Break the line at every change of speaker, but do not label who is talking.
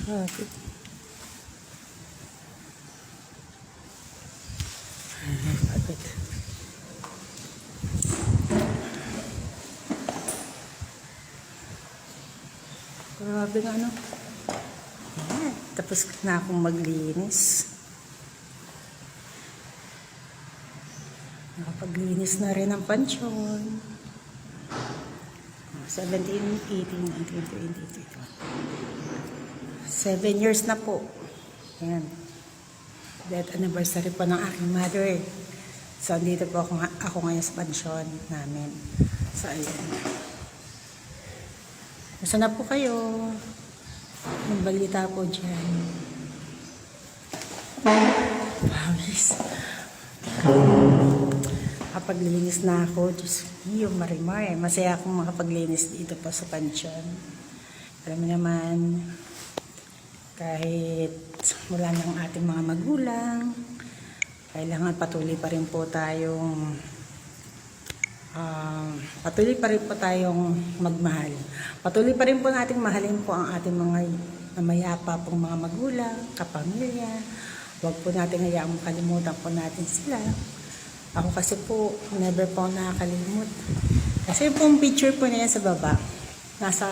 Grabe. Pagod. Grabe nga ano. Ayan, tapos na akong maglinis. Nakapaglinis na rin ang pansyon. 17, 18, 19, 20, 7 years na po. Ayan. Death anniversary po ng aking mother. So, dito po ako ngayon sa pansyon namin. So, ayan. Nasa na po kayo? Ang balita po dyan. Pawis. Makapaglinis na ako. Diyos ko, marimar eh. Masaya akong makapaglinis dito po sa pansyon. Alam mo naman, kahit wala ng ating mga magulang, kailangan patuloy pa rin po tayong magmahal. Patuloy pa rin po nating mahalin po ang ating mga mayapa pong mga magulang, kapamilya. Huwag po natin hayaang makalimutan po natin sila. Ako kasi po, never po nakakalimut. Kasi pong picture po na yan sa baba, nasa